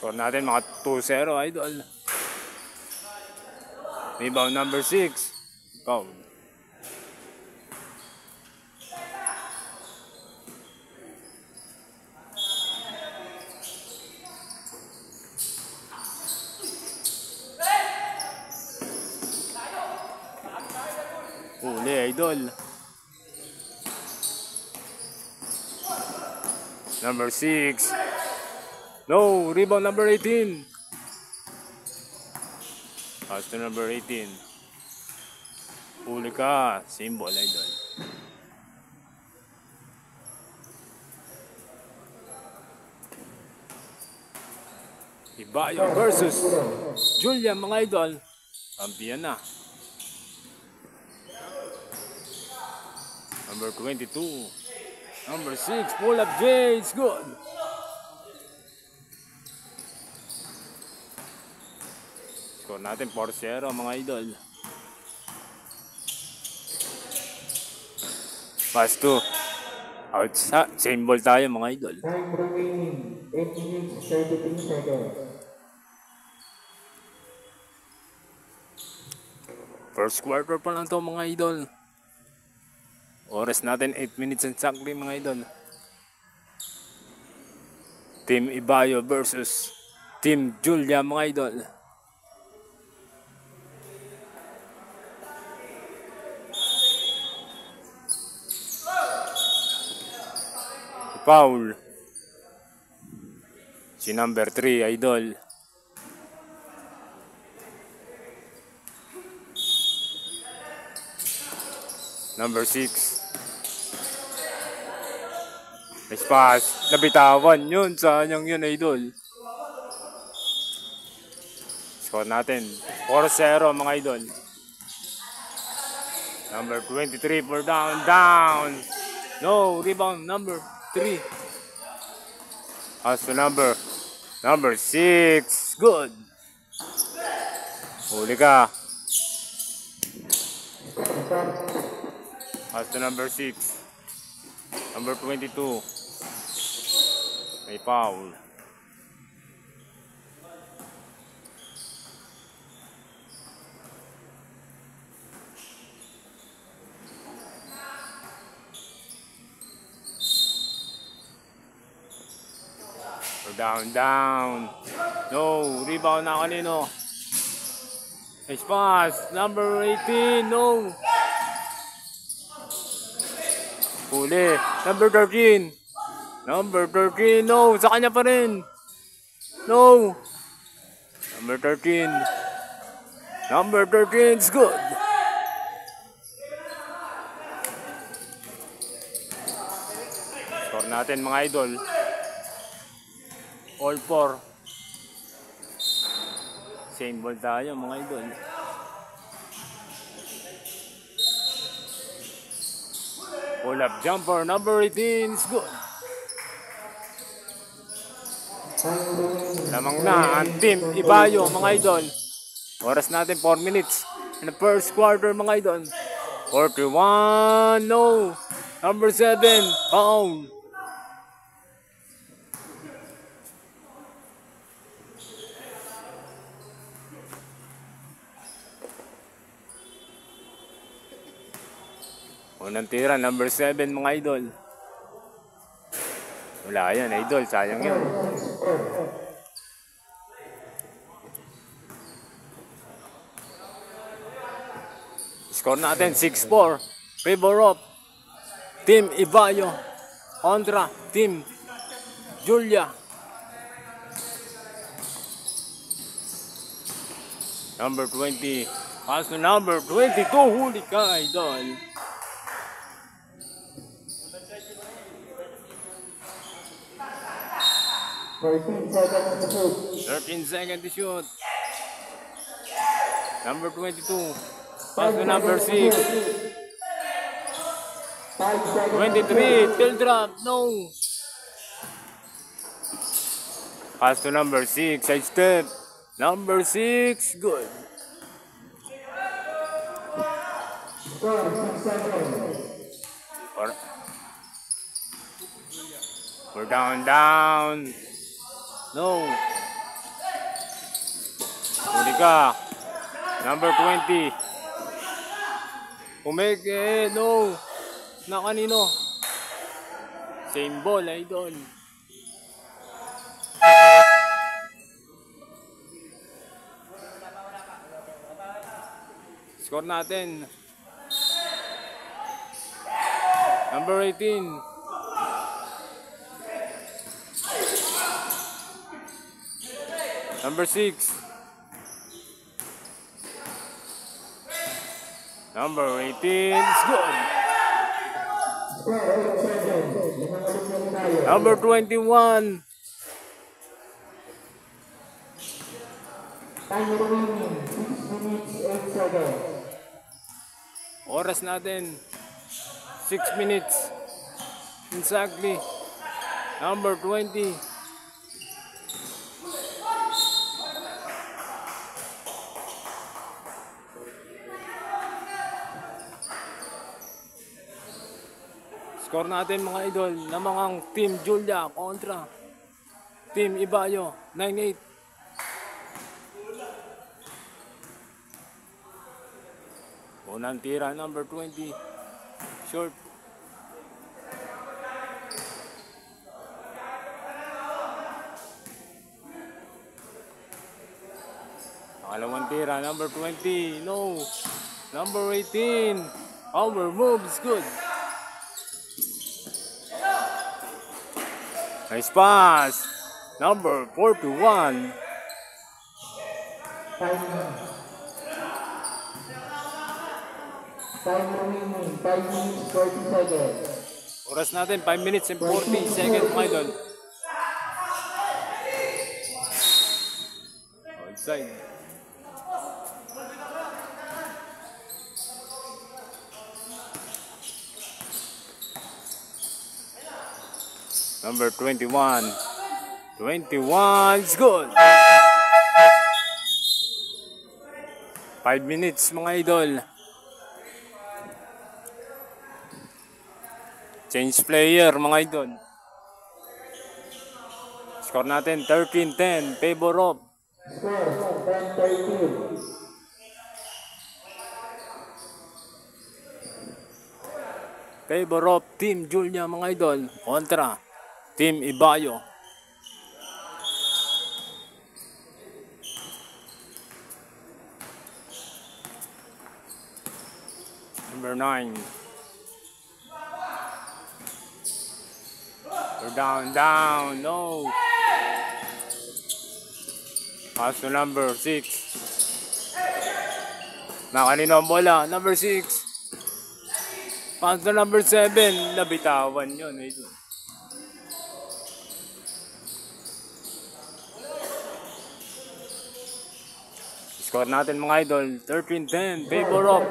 Score natin mga 2-0, idol. Rebound number 6. Foul. Uli, idol. Number 6. No, rebound number 18. Pass to number 18. Uli ka, symbol, idol. Ibayo versus Julia, mga idol. Kampiyan na. Number 22. Number 6, pull up J, it's good. Score natin 4-0, mga idol. Pass to outside, same ball tayo, mga idol. Time remaining 8 minutes 33 seconds. First quarter pa lang to, mga idol. Oras natin 8 minutes exactly, mga idol. Team Ibayo versus Team Julia, mga idol. Foul. Si number 3, idol. Number 6. Nice pass. Nabitawan yun. Sayang yun, idol. Score natin 4-0, mga idol. Number 23 for down. No, rebound number 3. Pass to number 6. Good. Huli ka. Pass to number 6. Number 22. May foul. Down. No, rebound na kanino. Nice pass. Number 18. No. Huli. Number 13. No. Sa kanya pa rin. No. Number 13. Is good. Score natin, mga idol. All 4. Same ball tayo, mga idol. Pull up jumper number 18 is good. Lamang na ang Team Ibayo, mga idol. Oras natin 4 minutes in the first quarter, mga idol. 41. No. Number 7 foul. Unang tira, number 7, mga idol. Wala yan, idol. Sayang yan. Score natin, 6-4. Favor of Team Ibayo kontra Team Julia. Number 20. Pass to number 22. Huli ka, idol. 13 seconds to shoot. Number 22. Pass to number 6. 23. Till drop. No. Pass to number 6. Side step. Number 6. Good. We're down. No. Mika. Number 20. Umeke. No. Na kanino? Same ball, idol. Score natin. Number 18. Number 6. Number 18 is good. Number 21. Time remaining 6 minutes 8 seconds. Oras natin 6 minutes exactly. Number 20. Score natin mga idol na mga Team Julia kontra Team Ibayo 9-8. Unang tira, number 20. Short. Pangalawang tira, number 20. No. Number 18. Our move is good. Nice pass. Number 41. Time remaining 5 minutes 40 seconds. Oras natin 5 minutes and 40 seconds mga idol. Outside. Number 21. 21 is good. 5 minutes mga idol. Change player mga idol. Score natin 13-10. Favor of Score 10-13. Favor of Team Julia mga idol kontra Team Ibayo. Number 9. We're down, no. Pass to number 6. Nakanino ang bola, number 6. Pass to number 7. Nabitawan yun. Score natin mga idol, 13-10. Favor of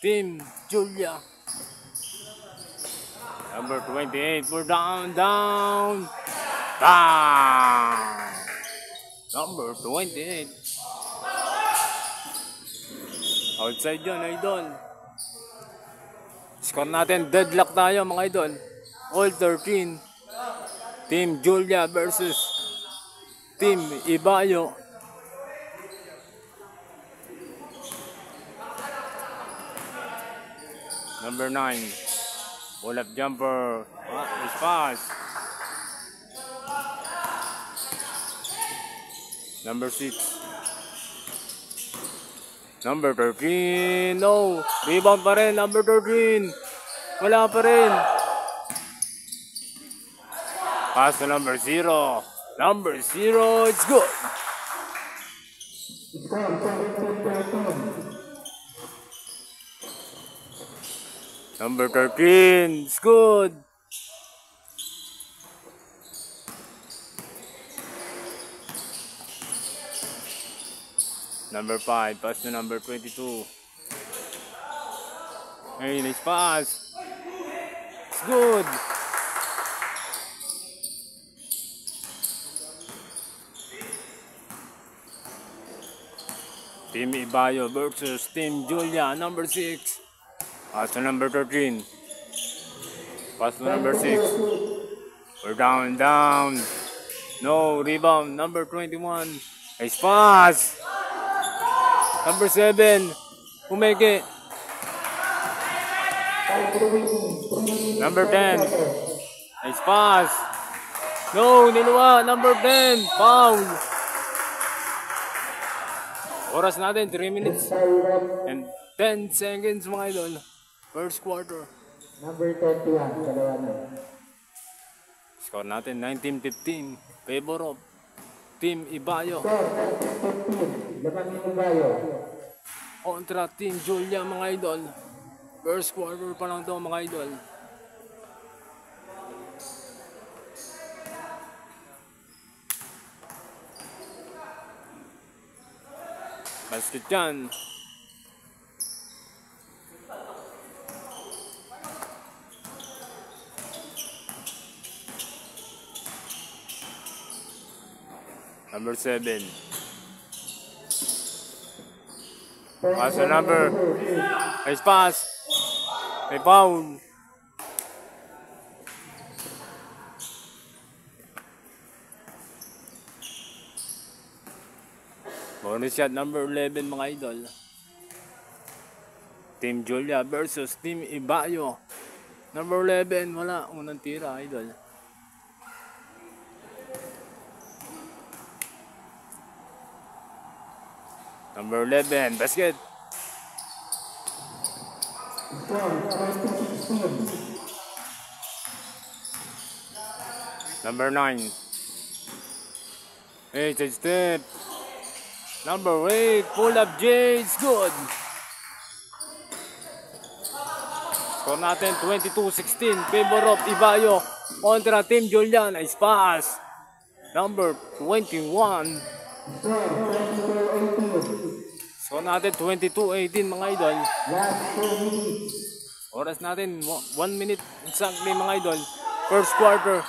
Team Julia. Number 28, we're down. Number 28. Outside yun, idol. Score natin, deadlock tayo mga idol. All 13. Team Julia versus Team Ibayo. Number 9. Pull-up jumper. It's fast. Number 6. Number 13. No. Rebound pa rin. Number 13. Wala pa rin. Pass to number 0. Number 0. It's good. Score 17-13. Number 13. It's good. Number 5. Pass to number 22. Hey, nice pass. It's good. Team Ibayo versus Team Julia. Number 6. Pass to number 13. Pass to number 6. We're down. No, rebound. Number 21. Nice pass. Number 7. Pumeke. Number 10. Nice pass. No, niluwa. Number 10. Foul. Oras natin, 3 minutes and 10 seconds mga idol. First quarter. Number 21, dalawa na. Score natin, 19-15. Favor of Team Ibayo. Score, 19-15. Laman ni Ibayo. Kontra Team Julia mga idol. First quarter pa lang to mga idol. Basket yan. Number 7. Pass the number. Nice pass. May foul. Bonus shot number 11 mga idol. Team Julia versus Team Ibayo. Number 11, wala. Unang tira, idol. Number 11, basket. Number 9. 8 step. Number 8, pull up J, it's good. Score natin 22-16, favor of Ibayo kontra Team Julia. Nice pass. Number 21. Score natin 22-18 mga idol. Oras natin 1 minute exactly mga idol. First quarter.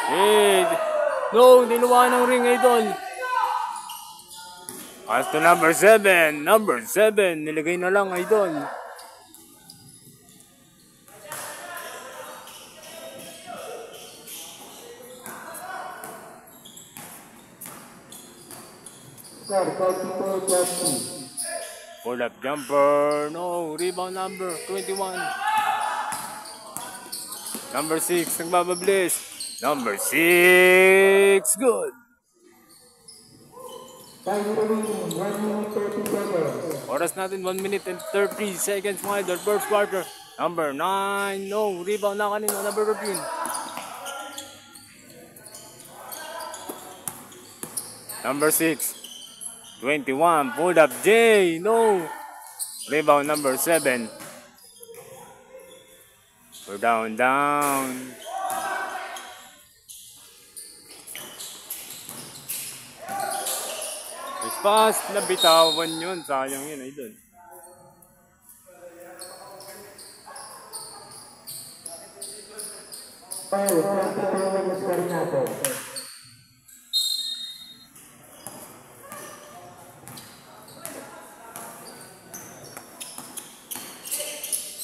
Hey, no, niluwa ng ring idol. Pass to number 7. Number 7. Nilagay na lang, idol. Pull up jumper. No. Rebound number 21. Number 6. Nagbabablis. Number 6. Good. Oras natin 1 minute and 30 seconds mga idol. First quarter. Number 9. No. Rebound na kanina. Number 13. Number 6. 21. Pulled up J. No. Rebound number 7. We're down. Pass, nabitawan yun. Sayang yun, idol.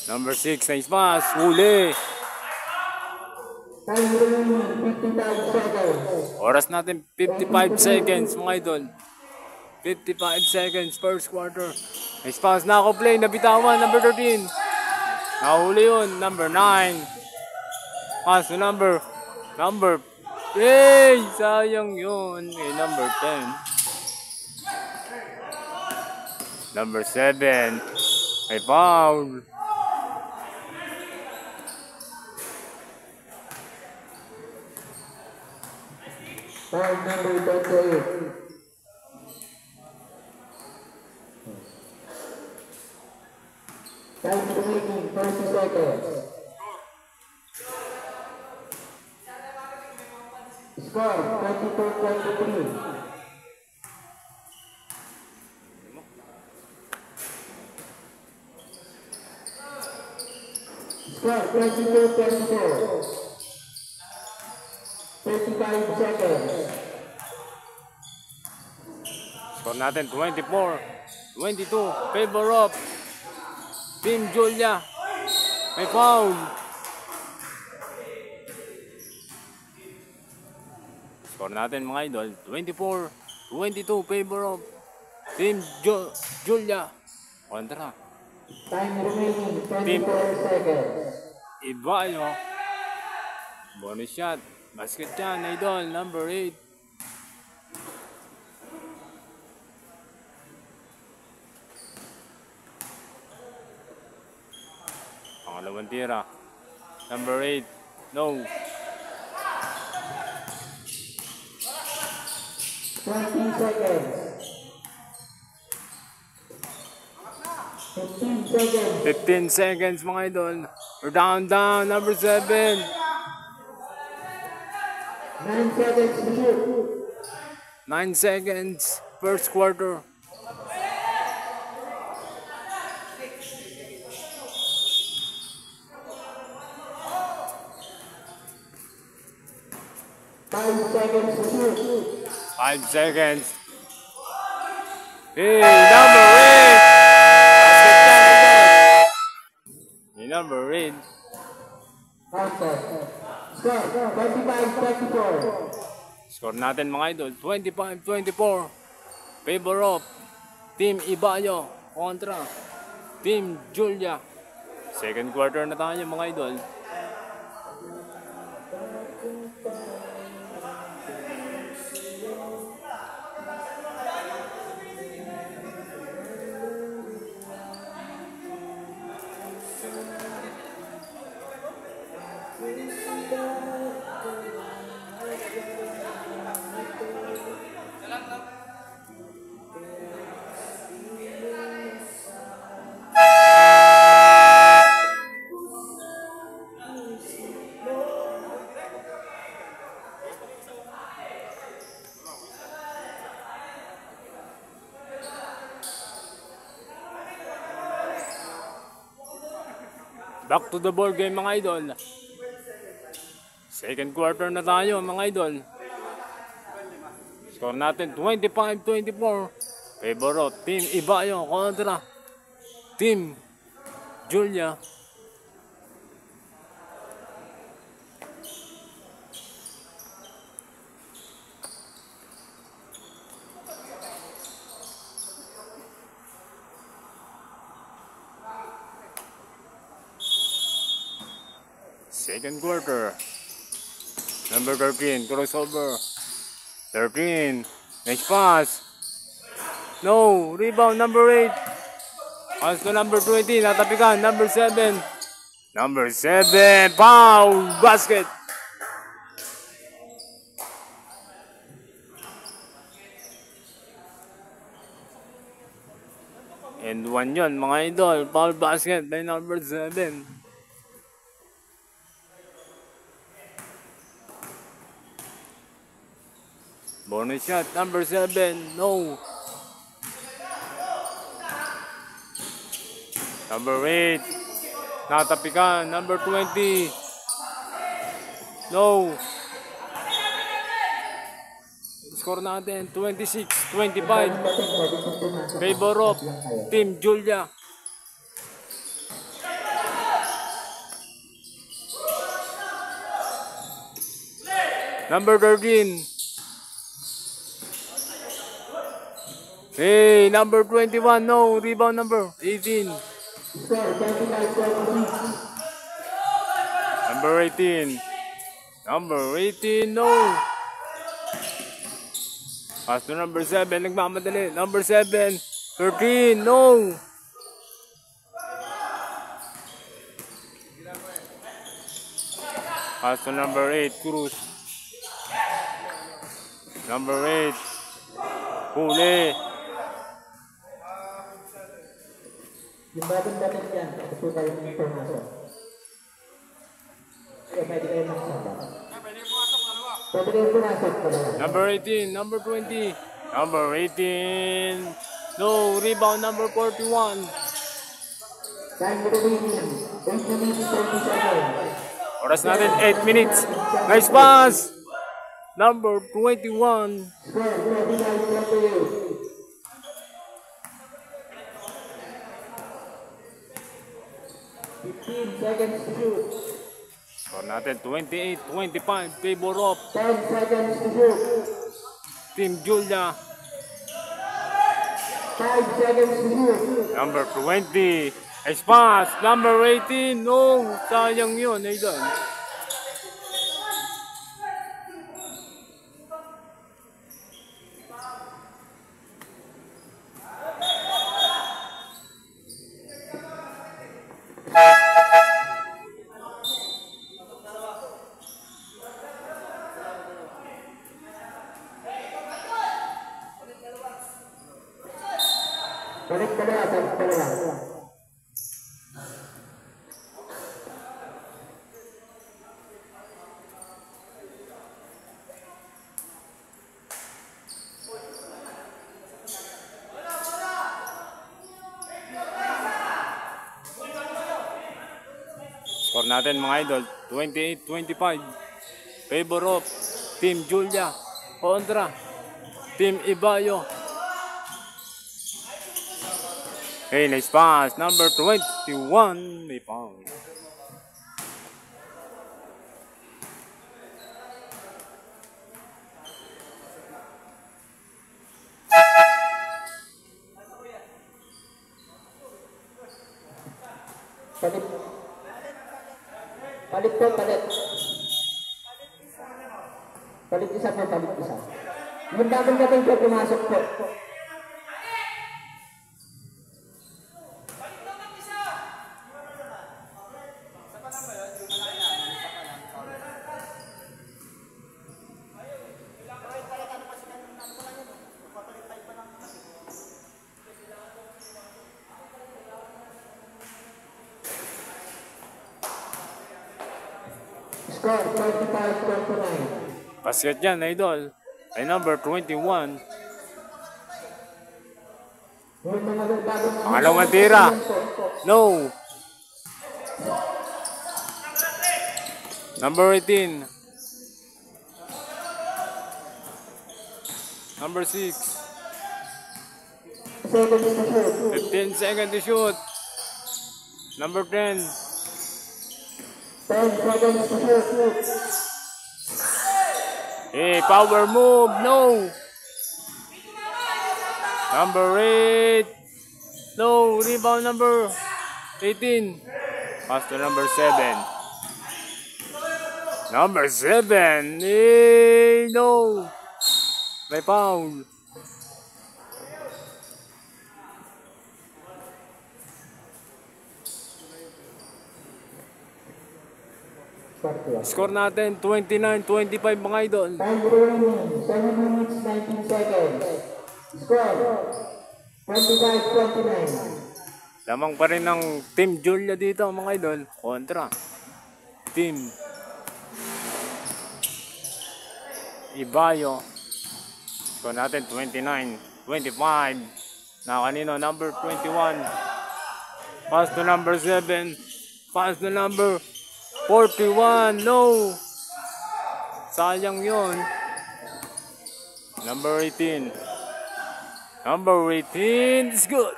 Number 6, nice pass. Huli. Oras natin 55 seconds mga idol. 55 seconds, first quarter. Nice pass, nako-play, nabitawan, number 13. Nahuli yun, number 9. Pass to number. Hey, sayang yun. Number 10. Number 7. May foul. Foul number 28. Time remaining 30 seconds. Score 22-23. Score 22-24. 35 seconds. Score natin 24-22. Favor of Team Julia. May foul. Score natin mga idol, 24-22 favor of Team Julia. Kontra. Time remaining, Team 24 seconds. Ibayo. Bonus shot. Basket yan, idol. Number 8. Pangalawang tira. Number 8. No. 20 seconds. 15 seconds. 15 seconds mga idol. We're down. Number 7. 9 seconds to shoot. 9 seconds. First quarter. Five seconds to shoot. 5 seconds. Hey, number 8. Basket yan, idol. Hey, number 8. After. Score, 25-24. Score natin mga idol, 25-24. Favor of Team Ibayo kontra Team Julia. Second quarter na tayo mga idol. Back to the ball game mga idol. Second quarter na tayo mga idol. Score natin 25-24. Favor of Team Ibayo kontra Team Julia. Second quarter. Number 13, crossover. 13. Next pass. No. Rebound, number 8. Pass to number 20. Natapikan. Number 7. Number 7. Foul. Basket. And 1 yun, mga idol. Foul basket by number 7. Bonus shot, number 7, no. Number 8, natapikan, number 20, no. Score natin, 26-25, favor of Team Julia. Number 13. Hey, number 21, no. Rebound number 18. Number 18. Number 18, no. Pass to number 7, nagmamadali. Number 7, 13, no. Pass to number 8, Cruz. Number 8, huli. Yung batang yan, ito po tayo ng information. Kaya pwede kayo makasama. Pwede kayo pumasok pala. Number 18, number 20, number 18, no, rebound number 41. Time remaining, 8 minutes 30 seconds. Oras natin, 8 minutes. Nice pass! Number 21. Score, 29-28. 15 seconds to shoot. Score Score natin 28-25. Favor of 10 seconds to shoot. Team Julia. 5 seconds to shoot. Number 20. Nice pass. Number 18. No. Sayang yun. Idol. Balik ka na. Score natin mga idol, 28-25. Favor of Team Julia kontra Team Ibayo. Hey, nice pass. Number 21. May foul. Palit. Palit po, palit. Palit isa po, palit isa. Yung bagong dating po, pumasok po. Score 25-29. Basket yan, idol. Ay number 21. Pangalawang tira. No. Number 18. Number 6. 15 seconds to shoot. Number 10. 10 seconds to shoot. Hey, power move. No. Number 8. No. Rebound number 18. Pass to number 7. Number 7. Hey, no. May foul. Score natin 29-25 mga idol. Time remaining 7 minutes 19 seconds. Score 25-29. Lamang pa rin ng Team Julia dito mga idol kontra Team Ibayo. Score natin 29-25. Na kanino number 21. Pass to number 7. Pass to number 41. No. Sayang yun. Number 18. Number 18 is good.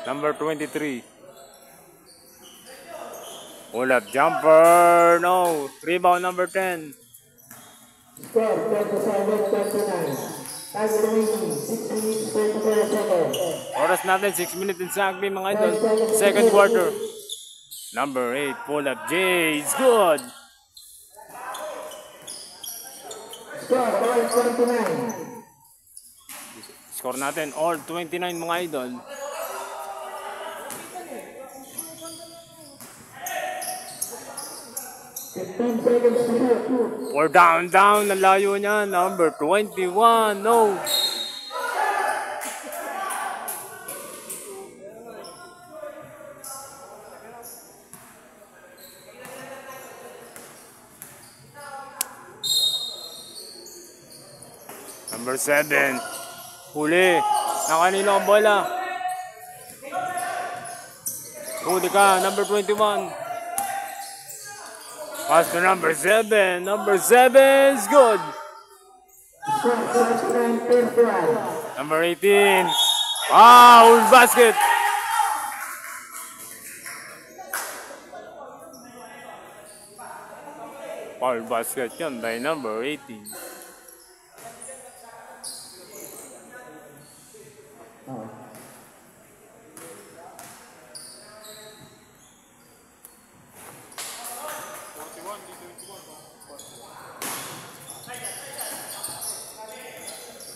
Number 23. Pull up jumper. No. Rebound number 10. Score 27-29. Time remaining 6 minutes 24 seconds. Oras natin 6 minutes exactly mga idol. Second quarter. Number 8. Pull up J. It's good. Score all 29. Score natin all 29 mga idol. Seconds to shoot. Or down. Nalayo niya. Number 21. No. Number 7. Huli. Nakanino ang bola. Huli ka. Number 21. Pass to number 7. Number 7 is good. Score 29-31. Number 18. Wow, basket. Foul basket yun by number 18. Oh.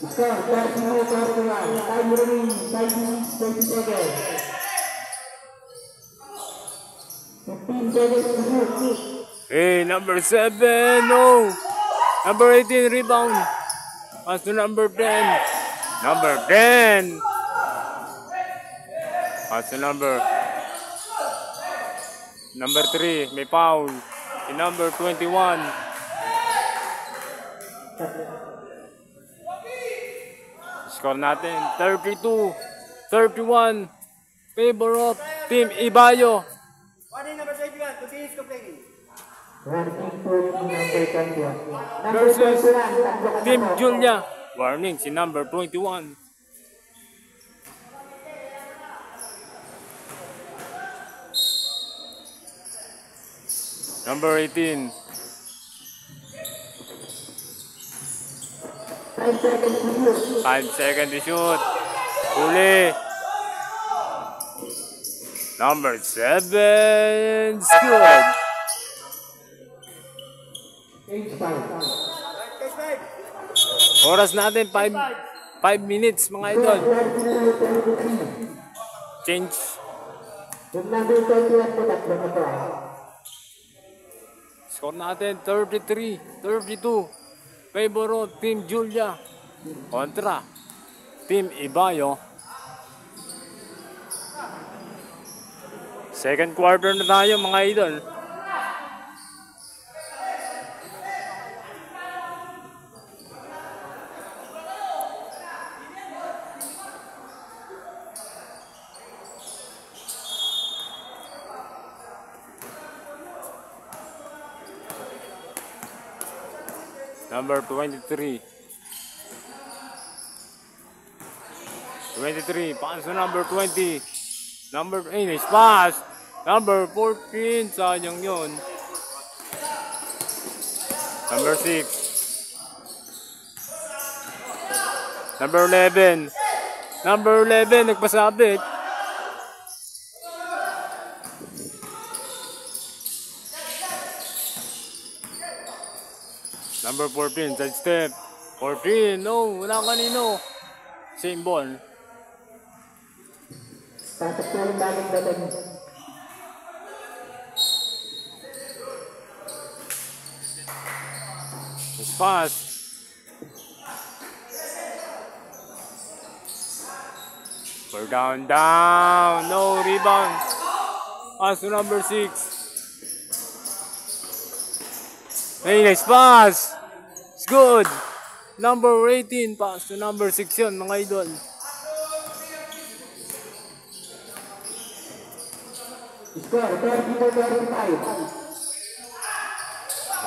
Score 32-31. Time remaining 5 minutes 30 seconds. 15 seconds to shoot. Hey, number 7, no! Number 18, rebound. Pass to number 10. Number 10. Pass to number 3, may foul. Si number 21. Score natin, 32-31. Favor of Team Ibayo. Versus Team Julia. Warning, si number 21. Number 18. 5 seconds to shoot. 5 seconds to shoot. Huli. Number 7. Good. Age 5. Oras natin 5 minutes mga idol. Change. Yung number 21 po, tatlo na to. Score natin 33-32. Favor of Team Julia kontra Team Ibayo. Second quarter na tayo mga idol. Number 23. 23, pass to number 20. Number 8 is pass. Number 14, sayang yun. Number 6. Number 11. Number 11, nagpasabit. Number 14, side step. 14, no, wala kanino. Same ball. Pasok po yung bagong dating. It's pass. We're down. No rebound. Pass to number 6. Hey, nice pass. It's good. Number 18, pass to number 6 yun, mga idol. Score 34-35.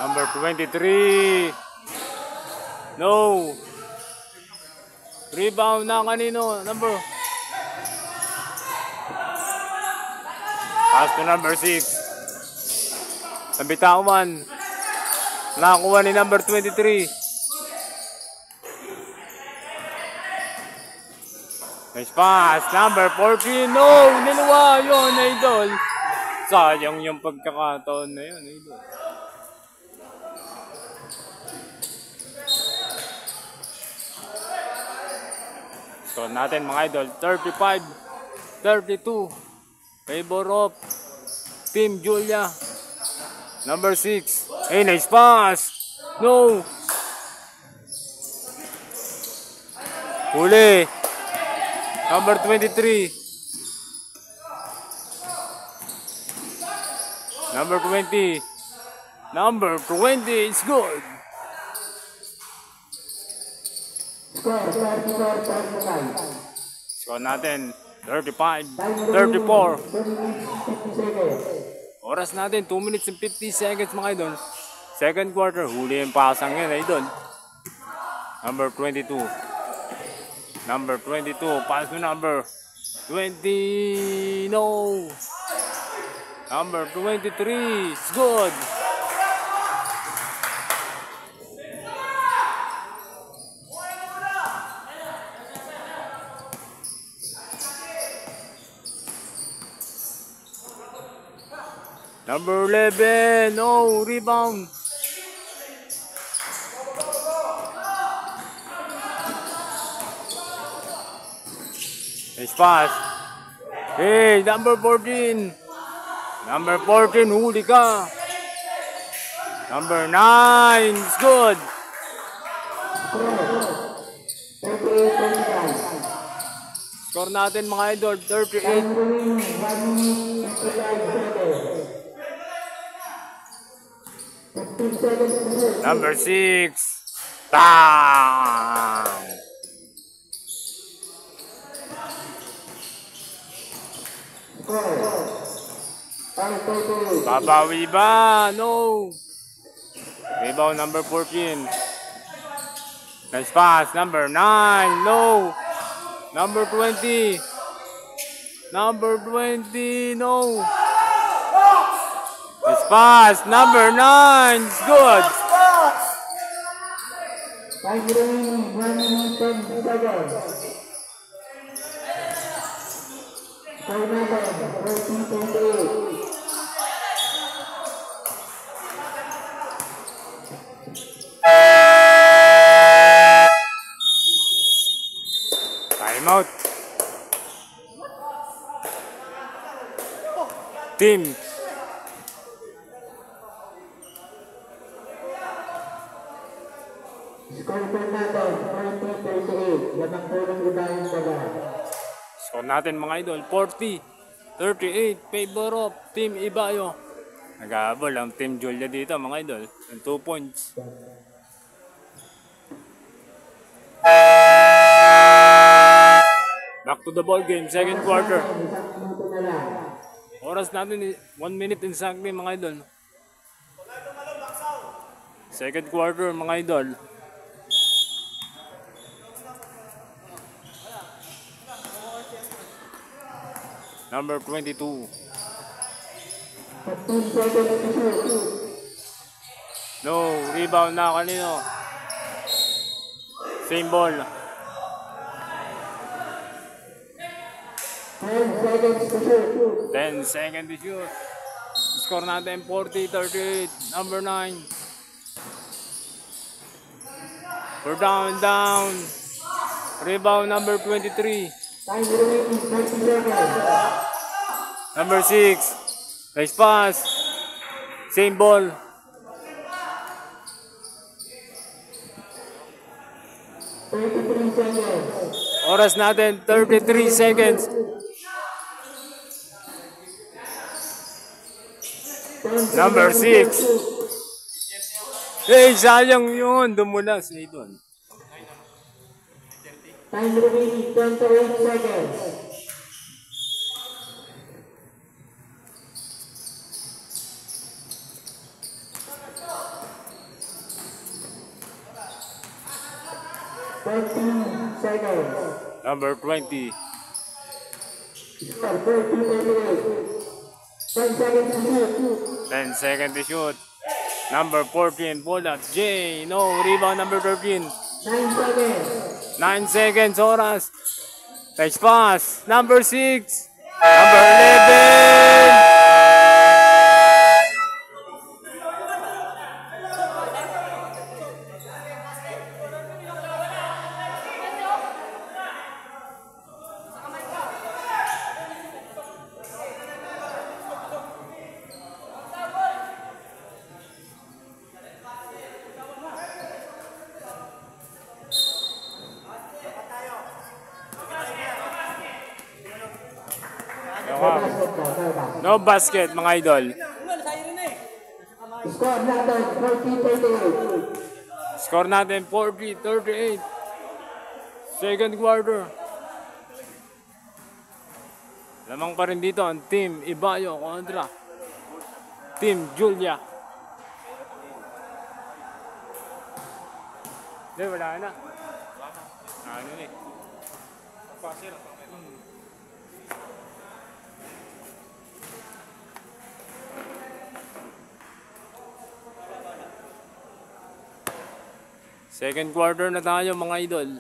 Number 23. No. Rebound na kanino. Number. Pass to number 6. Nabitawan. Nakakuha ni number 23. Nice pass. Number 14. No. Niluwa yun, idol. Sayang yung pagkakataon na yun, idol. So natin mga idol, 35-32. Favor of Team Julia. Number 6. Hey, nice pass. No. Huli. Number 23. Number 20. Number 20 is good. Score 34-35. Score natin 35-34. 50 seconds. Oras natin 2 minutes and 50 seconds mga idol. Second quarter, huli yung pasang yun idol. Number 22. Number 22, pass to number 20. No. Number 23, it's good. Number 11. No, rebound. Nice pass. Hey, number 14. Number 14, huli ka. Number 9, it's good. Score natin mga idol, 38. Number 6. Bang! Babawi ba? No. Rebound number 14. Nice pass. Number 9. No. Number 20. Number 20. No. Nice pass. Number 9. It's good. Time out. Team. Score natin mga idol, 40-38, favor of Team Ibayo. Nag-aabol ang Team Julia dito mga idol, ng 2 points. Back to the ball game, second quarter. Oras natin 1 minute exactly mga idol. Second quarter mga idol. Number 22. No, rebound na kanino. Same ball. 10 seconds to shoot. Score natin 40-38. Number 9. We're down. Rebound number 23. Number 6. Nice pass. Same ball. Oras natin 33 seconds. Number 6. Hey, sayang yun. Dumulas. Hey, doon. Time remaining 28 seconds. Seconds. Number 20. 10 seconds to shoot. 10 seconds to shoot. Number 14, Bolat J. No, rebound number 13. 9 seconds. 9 seconds, oras. Nice pass. Number 6. Number 11. No basket mga idol. Score natin 40-38. Score natin 40-38. Second quarter. Lamang pa rin dito ang Team Ibayo kontra Team Julia. Hindi, wala na. Ano na eh. Second quarter na tayo mga idol.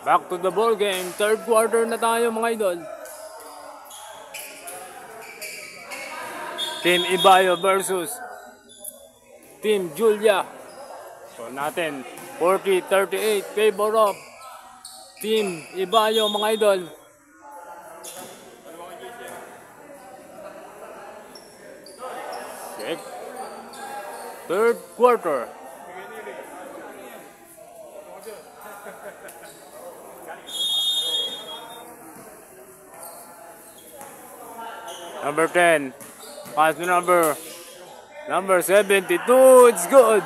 Back to the ball game. Third quarter na tayo mga idol. Team Ibayo versus Team Julia. So natin 40-38 favor of Team Ibayo mga idol. Check. Third quarter. Number 10. Pass to number 72. It's good.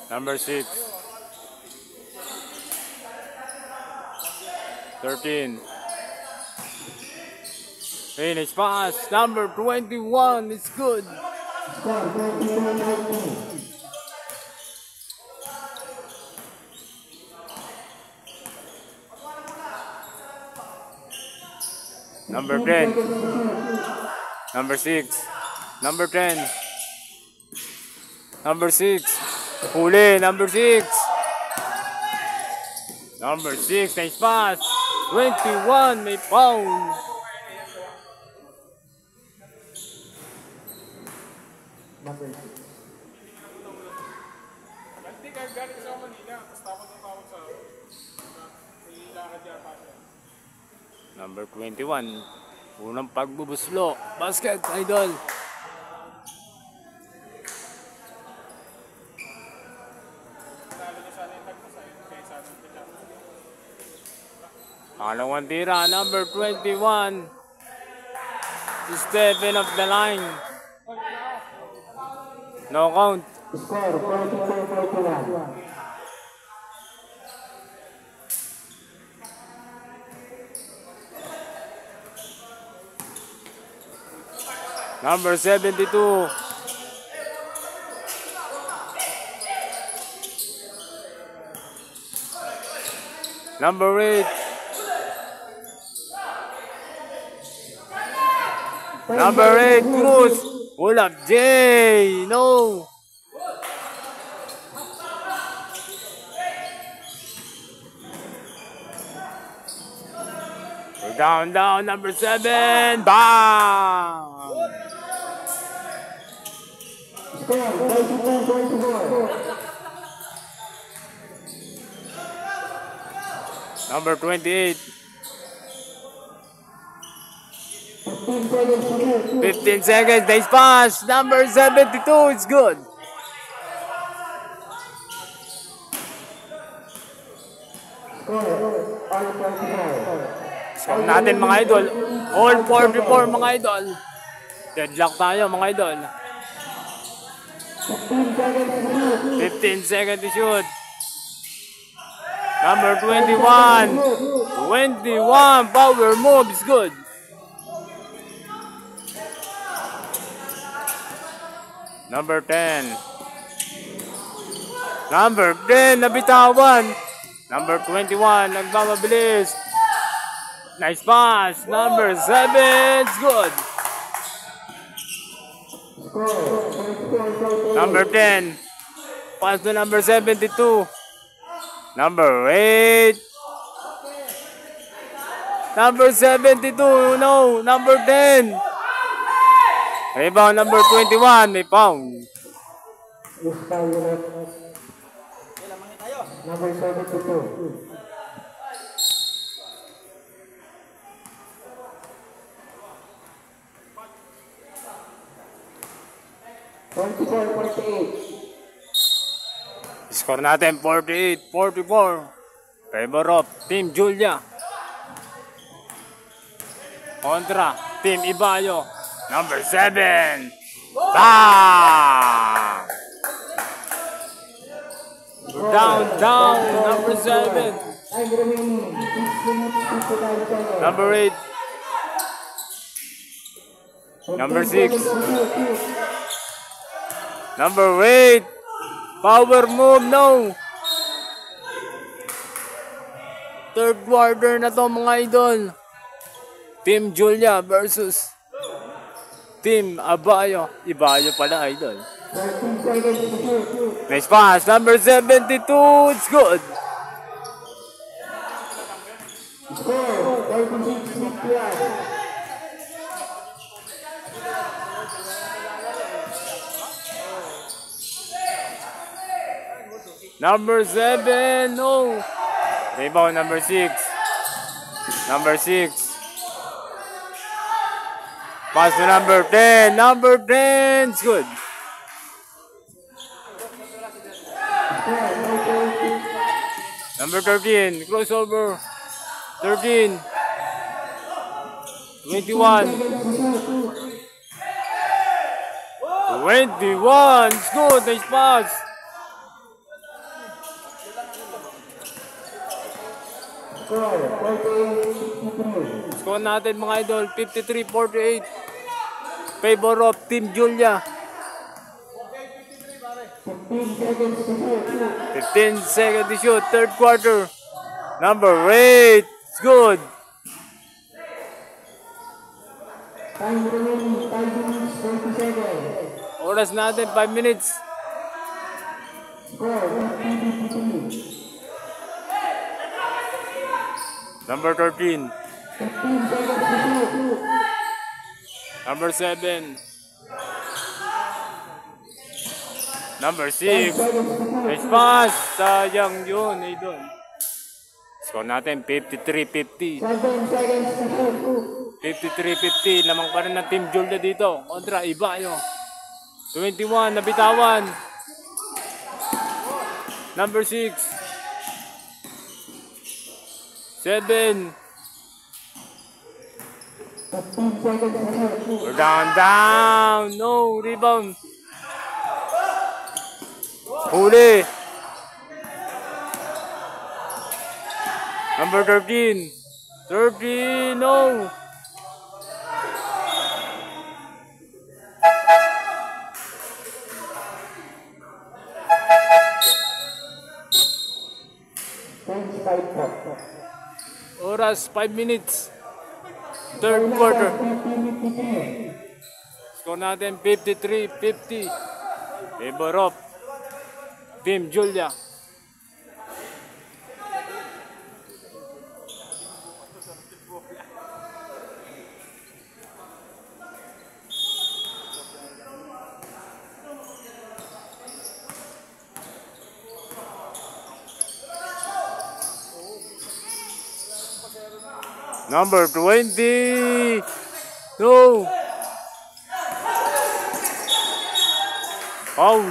Number 6. 13. Finish pass. Number 21. It's good. Score 22-19. Number 10. Number 6. Number 10. Number 6. Huli. Number 6. Number 6. Nice pass. 21. May foul. Number 6. Number 21. Unang pagbubuslo. Basket, idol. Pangalawang tira. Number 21. Stepping up the line. No count. Score 44-41. Number 72. Number 8. Number 8, Cruz. Pull up, Jay. No. We're down, number 7. Bang! Score 42-44. Number 28. 15 seconds to go. 15 seconds, nice pass. Number 72, it's good. Score all 44. Score natin mga idol. All 44 mga idol. Deadlock tayo mga idol. 15 seconds to go. 15 seconds to shoot. Number 21. 21, power move is good. Number 10. Number 10, nabitawan. Number 21, nagmamabilis. Nice pass. Number 7, it's good. Number 10. Pass to number 72. Number 8. Number 72, no. Number 10. Rebound number 21, may pound. Number 72. Score natin 48-44. Favor of Team Julia. Kontra Team Ibayo. Number 7. Bang! Down, number 7. Number 8. Number 6. Number 8. Power move, no. Third quarter na to mga idol. Team Julia versus Team Abayo. Ibayo pala, idol. 14 seconds to shoot. Nice pass. Number 72. It's good. Score, 36-51. Number 7. No. Rebound number 6. Number 6. Pass to number 10. Number 10. It's good. Number 13. Crossover. 13. 21. 21. It's good. Nice pass. Score, 48-63. Score natin mga idol, 53-48. Favor of Team Julia. 15 seconds to shoot. 15 seconds to shoot, third quarter. Number 8, it's good. Time remaining, 5 minutes, 40 seconds. Oras natin, 5 minutes. Score, 50-53. Number 13. 15 seconds to shoot. Number 7. Number 6. Nice pass. Sayang yun, idol. Score natin, 53-50. 7 seconds to shoot. 53-50. Lamang pa rin ng Team Julia dito. Kontra, Ibayo. 21, nabitawan. Number 6. 7. 15 seconds to shoot. We're down. No, rebound. Huli. Number 13. 13, no. Oras, 5 minutes. Third quarter. Score natin 53-50. Favor of Team Julia. Number 20. No. Foul.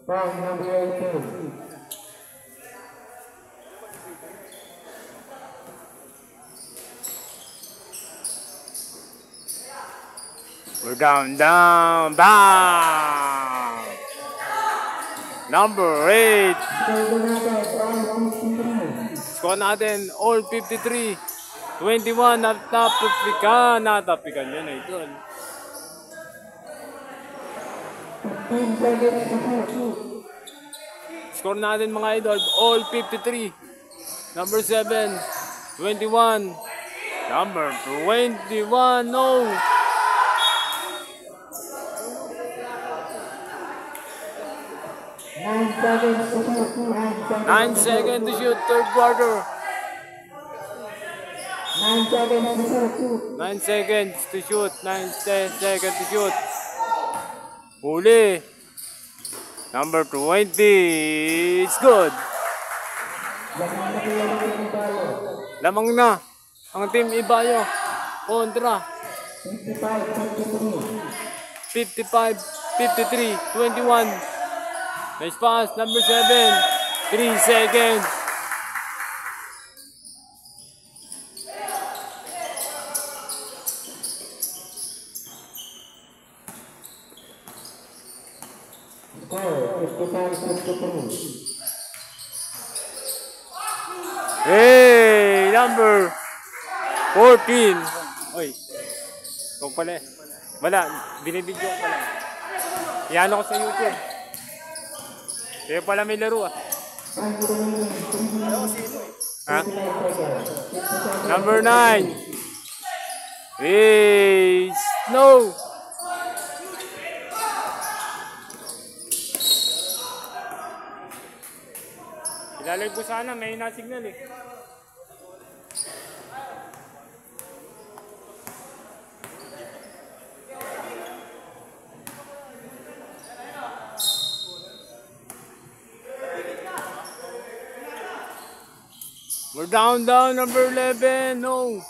Foul number 18. We're down. Number 8. Score natin, all 53. 21, natapikan yan, idol. 15 seconds to shoot. Score natin mga idol, all 53. Number 7, 21. Number 21, no. 9 seconds to shoot. 9 seconds to shoot, third quarter. 9 seconds to shoot. 9 seconds to shoot, 9 seconds to shoot. Huli. Number 20, it's good. Lamang na ang Team Ibayo kontra 55-53, 21. Nice pass, number 7, 3 seconds. Hey, number 14. Oy, huwag pala. Wala, binibidyo ko pala. Yan ako sa YouTube. Kaya pala may laro ah. Ha? 59 seconds. 60 Number 9 is no. Ilalagay ko sana, may na-signal eh. We're down, number 11, no.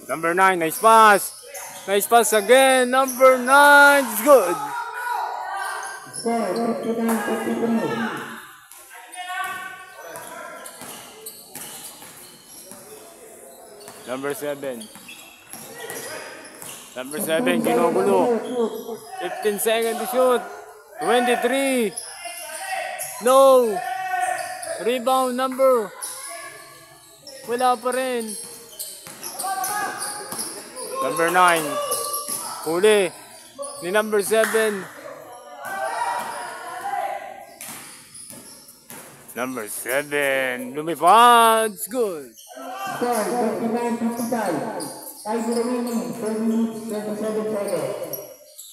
Number 9, nice pass. Nice pass again, number 9, it's good. Score 59-53. Number 7. Number 7, ginugulo. 15 seconds to shoot. 23. No. Rebound number. Wala pa rin. Number 9. Huli. Ni number 7. Number 7. Lumipad. It's good. Score 59-55. Time remaining 4 minutes 27 seconds.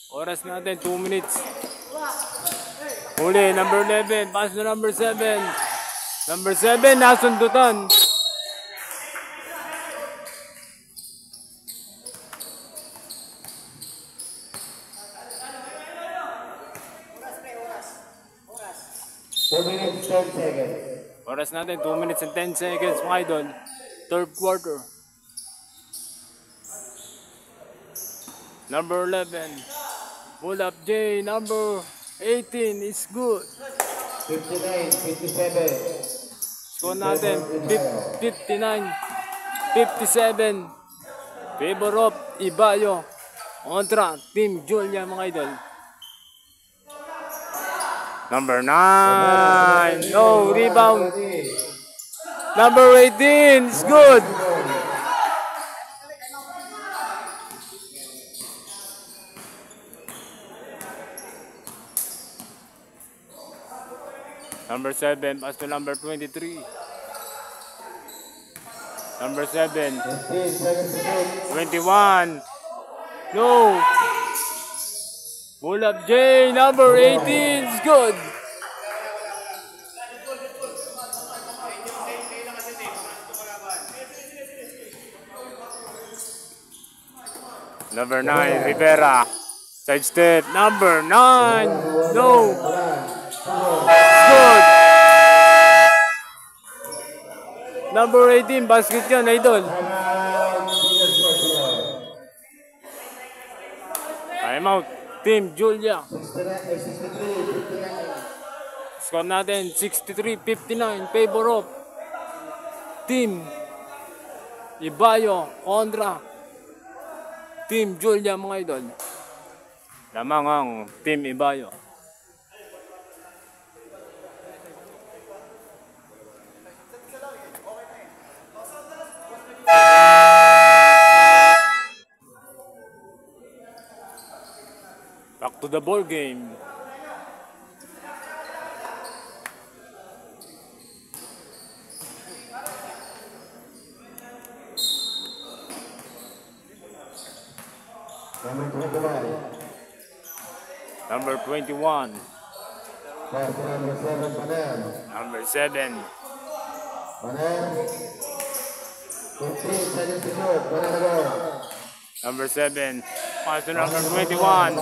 Oras natin, 2 minutes. Huli, number 11. Pass na number 7. Number 7, nasundutan. Minutes 10 seconds. Oras natin, 2 minutes and 10 seconds, mga idol. Third quarter. Number 11. Pull up J. Number 18 is good. 59-57. Score natin, 59-57. Favor of Ibayo. Kontra, Team Julia, mga idol. Number 9. No, rebound. Number 18 is good. Number 7, pass to number 23. Number 7, 21. No. Pull up J, number 18 is good. Number 9, Rivera. Side step, number 9. No. Good. Number 18, basket yun, idol. Time out. Team Julia. Score natin, 63-59. Favor of Team Ibayo kontra Team Julia, mga idol. Lamang ang Team Ibayo. Back to the ball game. Number 21. Number 7. Number 7. Pass to number 21.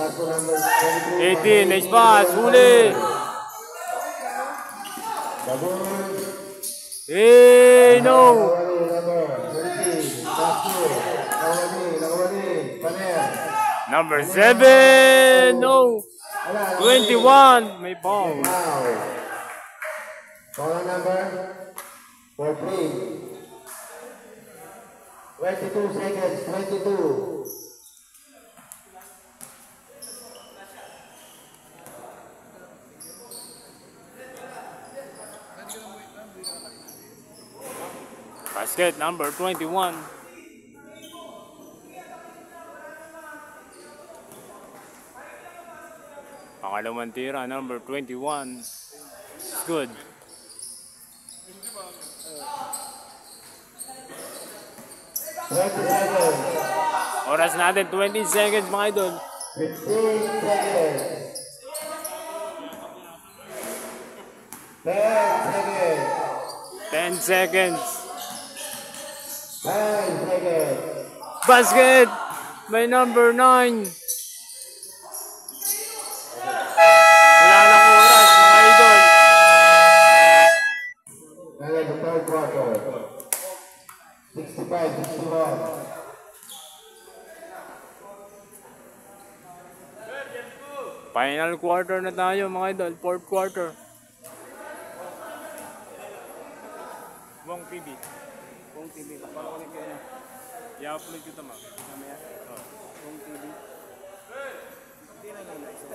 18. Nice pass. Huli. Hey, no. Number 7. No. 21. May ball. Call number 14. 22 seconds. 22. Basket number 21. Pangalawang tira, number 21. It's good. Oras natin, 20 seconds mga idol. 15 seconds. 10 10 seconds. seconds. 9 seconds. Basket by number 9. Wala nang oras mga idol. Ngayon, the third quarter. 65-61. Final quarter na tayo mga idol. Fourth quarter. Wong TV. Wong TV. Papakunin kayo na. I-upload ko ito mga. Mamaya. Wong TV. Hindi na lang isa.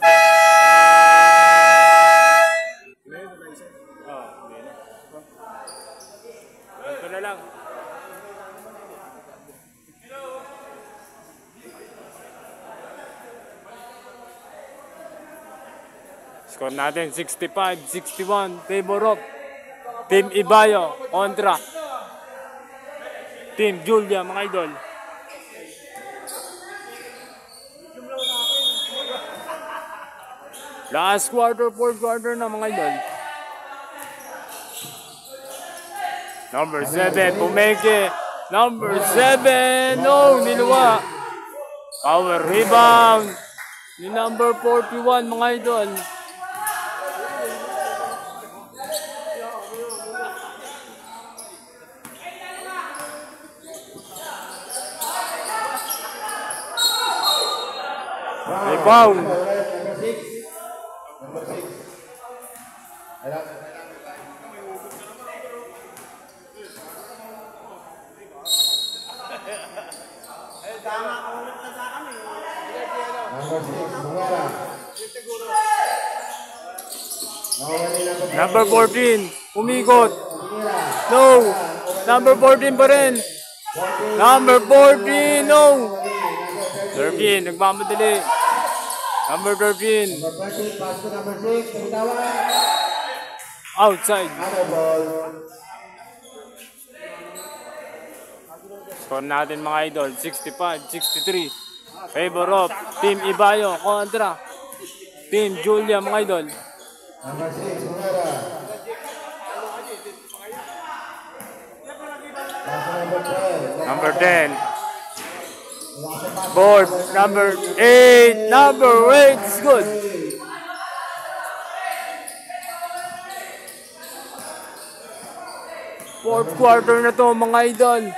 Hindi na isa. Hindi na. Ito na lang. Score natin 65-61. Favor of Team Ibayo kontra Team Julia mga idol. Last quarter, fourth quarter na mga idol. Number 7, Pumeke. Number 7, no, niluwa. Power rebound ni number 41 mga idol. Rebound. Number 6. Number 14, umikot. No. Number 14 pa rin. Number 14, no. 13, nagmamadali. Number 13. Number 13, pass to number 6. Tumitawa. Outside. Ano ball? Score natin mga idol, 65-63. Favor of Team Ibayo kontra Team Julia mga idol. Number 6, Munera. Pass to number 12. Number 10. Board. Number 8. Number 8 is good. Fourth quarter na to mga idol.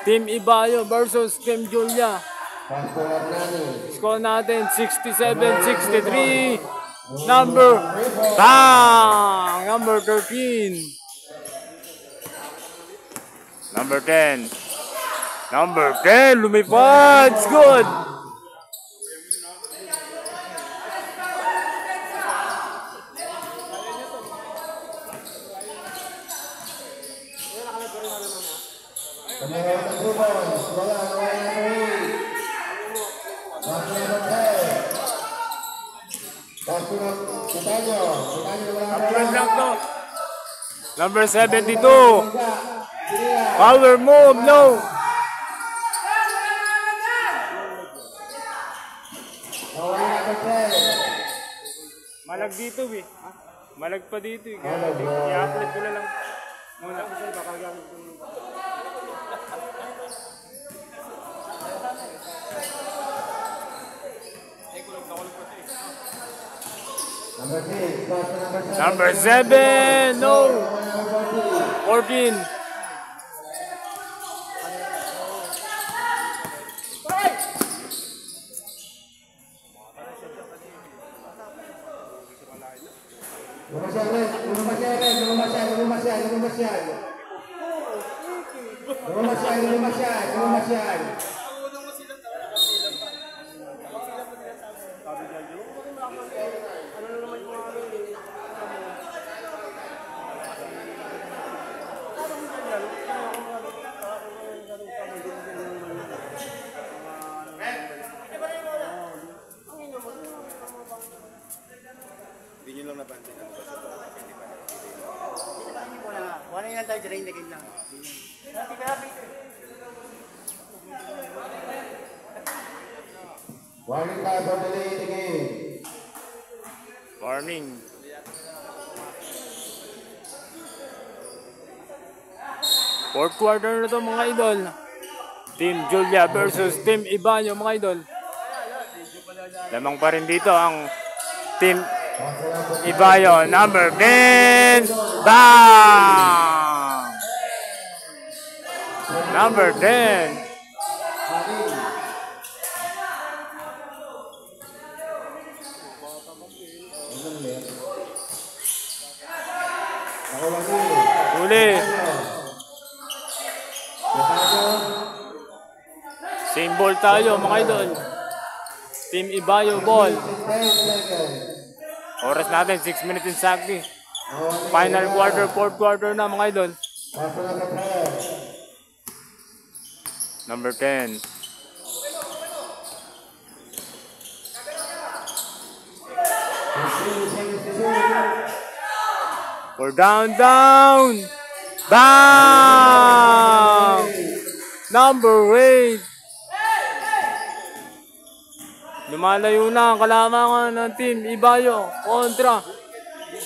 Team Ibayo versus Team Julia. Pass to Hernani. Score natin 67-63. Number bang! Number 13. Number 10. Number 10, lumipad. It's good. Kamera ng rebound. Wala na pass to number 10. Pass to Kitanyo. Kitanyo wala na Upload lang to. Number 72. Power move, no. Malag dito eh. Malag pa dito eh. I-upload ko na lang muna. Number 6, pass to number 7. Number 7, no. 14. Lumabas yan. Hindi nyo lang napansin ang Warning time for delay in the game. Warning. Fourth quarter na to mga idol. Team Julia versus Team Ibanyo mga idol. Lamang pa rin dito ang Team Ibanyo. Number 10. Bang! Number 10. Uli. Same ball tayo mga idol. Team Ibanyo ball. Oras natin 6 minutes exactly. Final quarter, fourth quarter na mga idol. Number 10. We're down. Bang! Number 8. Lumalayo na ang kalamangan ng Team Ibanyo kontra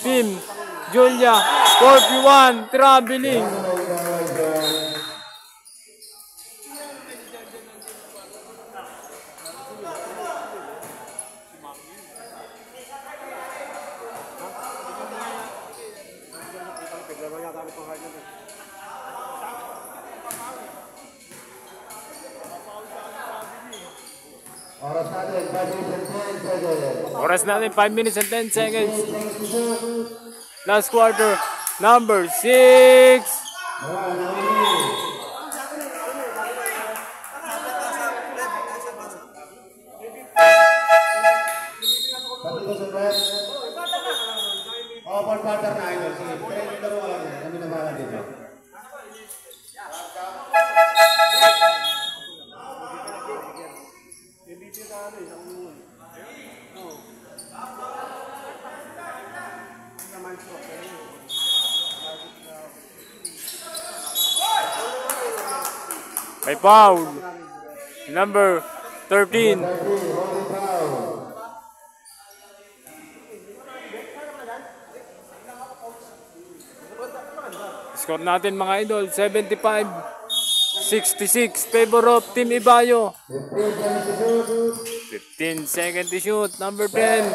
Team Julia 41 traveling. Oras natin 5 minutes and 10 seconds. Last quarter, number 6. May foul. Number 13. Score natin mga idol, 75-66. Favor of Team Ibanyo. 15 seconds to shoot. Number 10.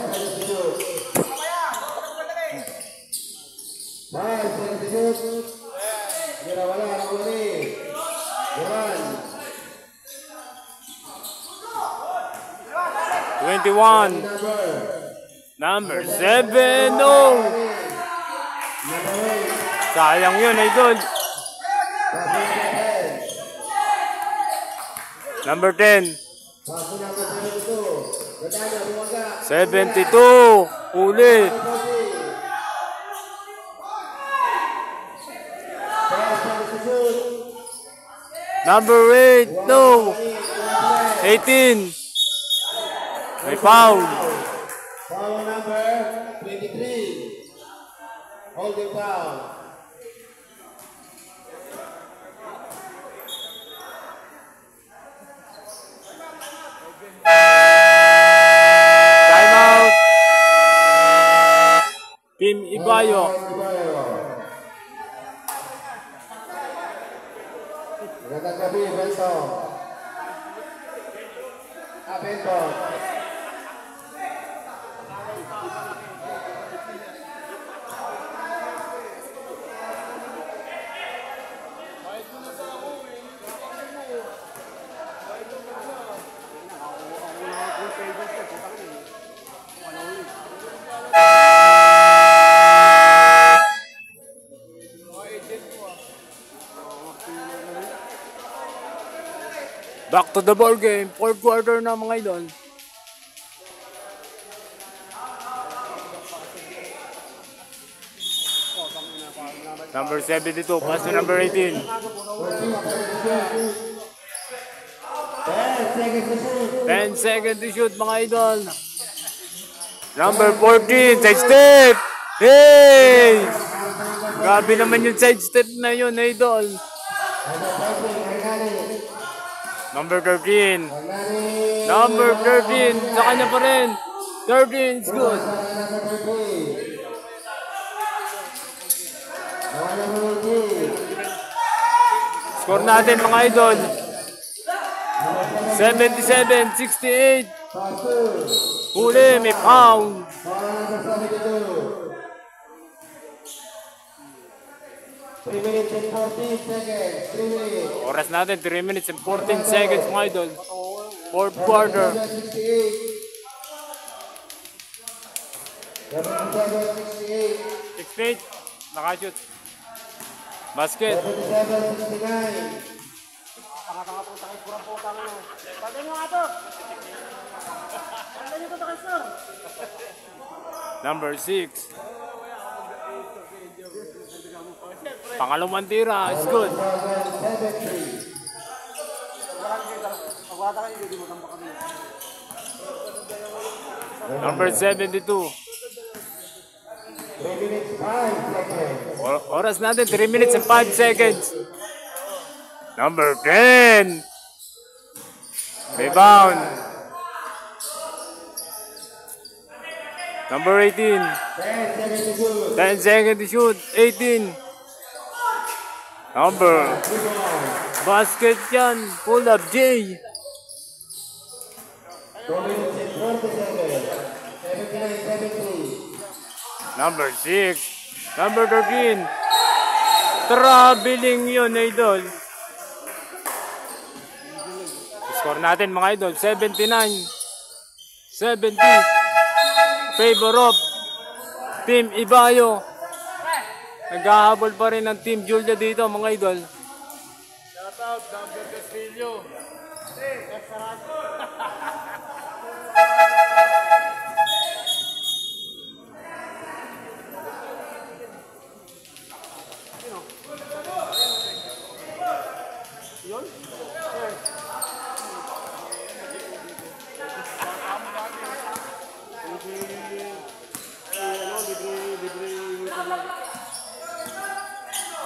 21. Number 7. No. Sayang yun, idol. Number 10. 72. Uli. Number 8. No. 18. May foul. Foul number 23. Holding foul. Timeout. Team Ibanyo. Magandang gabi, Bento. Bento. Back to the ball game. Fourth quarter na mga idol. Number 72. Pass to number 18. 10 seconds to shoot mga idol. Number 14. Side step. Hey! Grabe naman yung side step na yun, idol. Number 13. Number 13. Sa kanya pa rin. 13 is good. Score natin mga idol. 77-68. Huli, may pound. Oras natin, 3 minutes and 14 seconds mga idol. Fourth quarter. 6-8. Nakashoot. Basket. Number 6. Pangalawang tira, it's good. Number 72. Oras natin, 3 minutes and 5 seconds. Number 10. Rebound. Number 18. 10 seconds to shoot. 18. Number. Basket yan. Pull up J. Number 6. Number 13. Traveling yun, idol. Score natin mga idol. 79-70. Favor of Team Ibayo. Naghahabol pa rin ng Team Julia dito mga idol. Shout out, Number Castillo.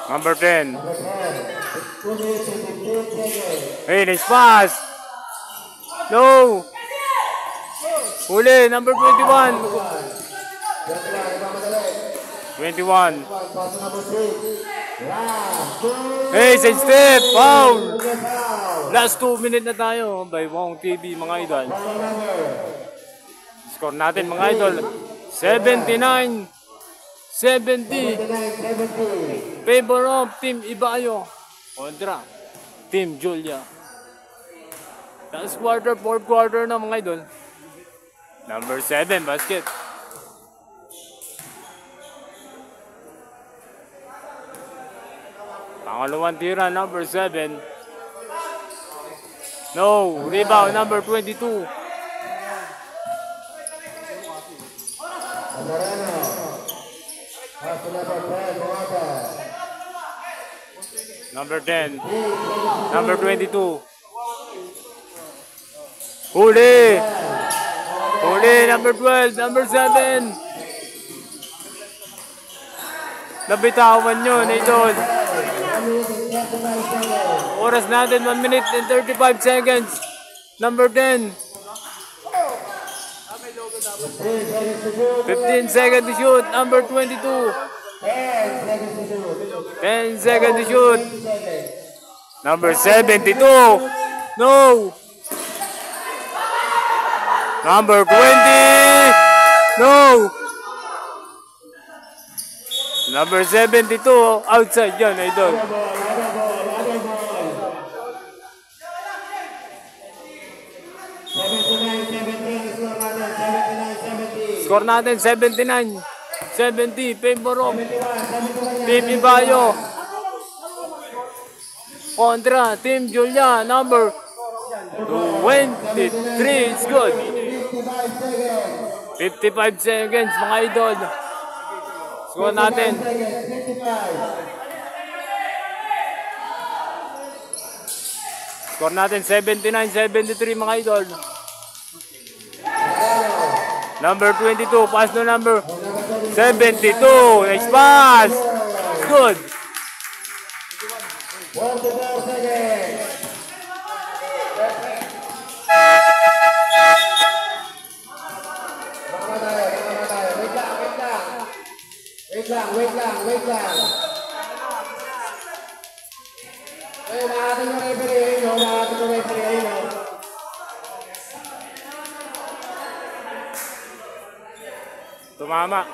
Number 10. Hey, nice pass. No. Huli, number 21. 21. Hey, side step. Foul. Last 2 minutes na tayo by Wong TV mga idol. Score natin mga idol. 79-70. Favor of Team Ibayo kontra Team Julia. Last quarter, fourth quarter na mga idol. Number 7, basket. Pangalawang tira, number 7. No, rebound, number 22. Number 10. Number 22. Huli. Huli, number 12. Number 7. Nabitawan yun, idol. Oras natin, 1 minute and 35 seconds. Number 10. 15 seconds to shoot. Number 22. 10 seconds to shoot. Number 72. No. Number 20. No. Number 72. Outside yan, idol. Score natin 79-70. Favor of Team Ibayo kontra Team Julia. Number 23 is good. 55 seconds mga idol. Score natin. Score natin 79-73 mga idol. Number 22, pass to number 72. Nice pass. Good. 44 seconds. Baka tayo. Wait lang. Eh, maating yung referee ayun. Tumama.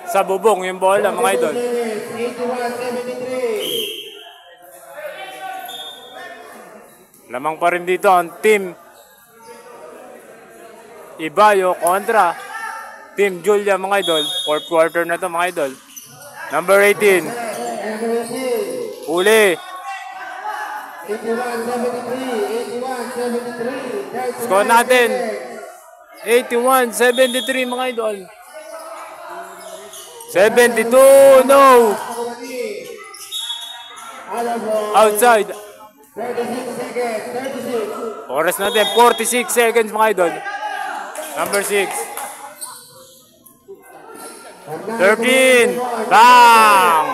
Sa bubong yung bola, mga idol. 81-73. Lamang pa rin dito ang team Ibayo kontra Team Julia, mga idol. Fourth quarter na to, mga idol. Number 18. Uli. 81-73. Score natin. 81-73, mga idol. 72, no. Outside. 36 seconds. 36. Oras natin, 46 seconds, mga idol. Number 6. 13. Bang!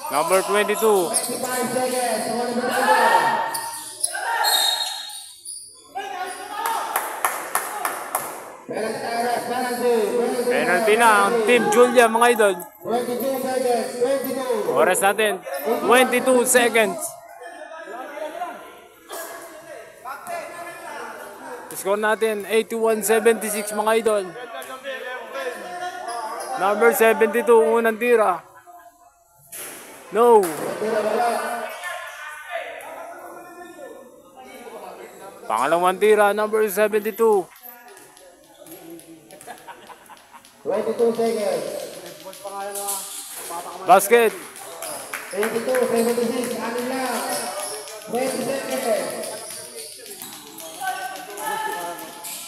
Number 22. 25 seconds. Penalty na ang Team Julia, mga idol. 22 seconds. 22. Oras natin, 22 seconds. Score natin, 81-76, mga idol. Number 72, unang tira. No. Pangalawang tira, number 72. 22 seconds. Basket. 82, 76, anin lang. 20 seconds.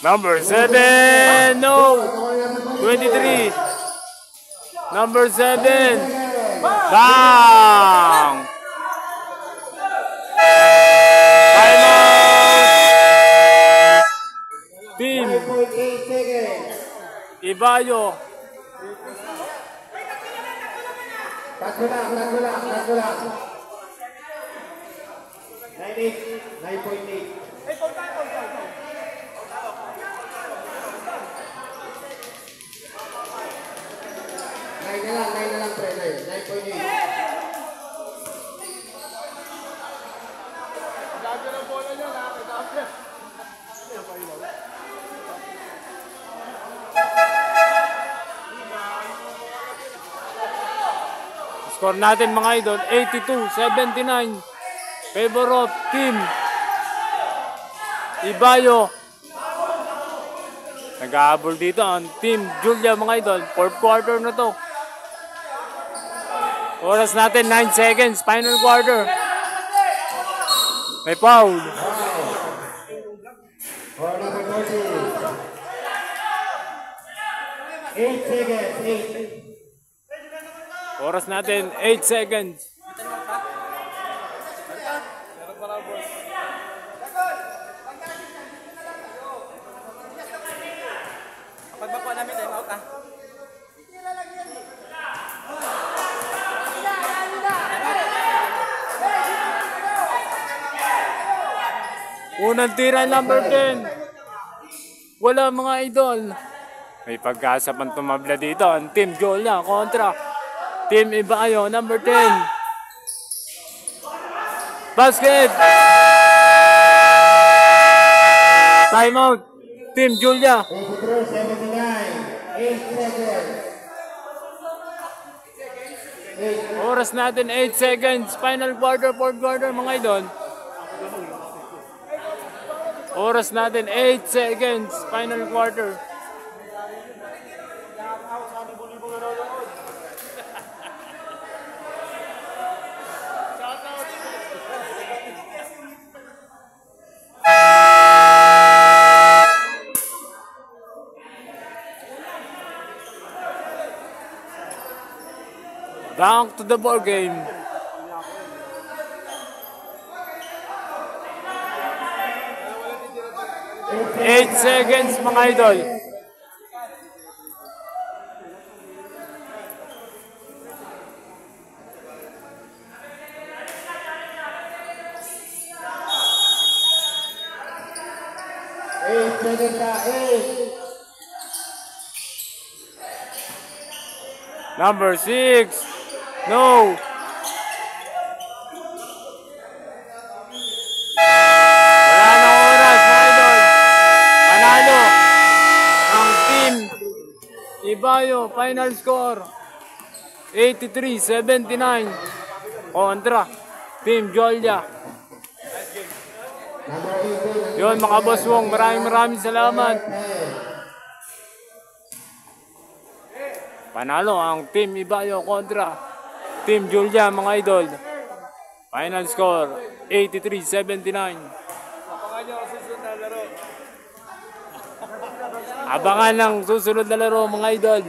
Number 7, no. 23. Number 7. Bang! Timeout! Team 5.8 seconds. Ibayo. Tatlo lang. 9.8. 9 na lang, pre. 9.8. Score natin, mga idol, 82-79. Favor of Team Ibayo. Nag-aabol dito ang Team Julia, mga idol. Fourth quarter na to. Oras natin, 9 seconds. Final quarter. May foul. For number 30. 8 seconds. 8. Oras natin, 8 seconds. Pagbako namin time out Unang tira, number 10. Wala, mga idol. May pag-asa pang tumabla dito ang Team Julia kontra Team Ibayo, number 10. Basket! Timeout! Team Julia. 83-79. 8 seconds. Oras natin, 8 seconds. Final quarter, fourth quarter, mga idol. Oras natin, 8 seconds. Final quarter. Back to the ball game. Eight seconds, mga idol. minutes na 8. Number 6. No. Wala nang oras, mga idol. Panalo ang team Ibayo. Final score 83-79 kontra Team Jolia. Number 18. Yun mga boss Wong, maraming salamat. Panalo ang Team Ibayo kontra Team Julia, mga idol. Final score 83-79. Abangan ang susunod na laro, mga idol.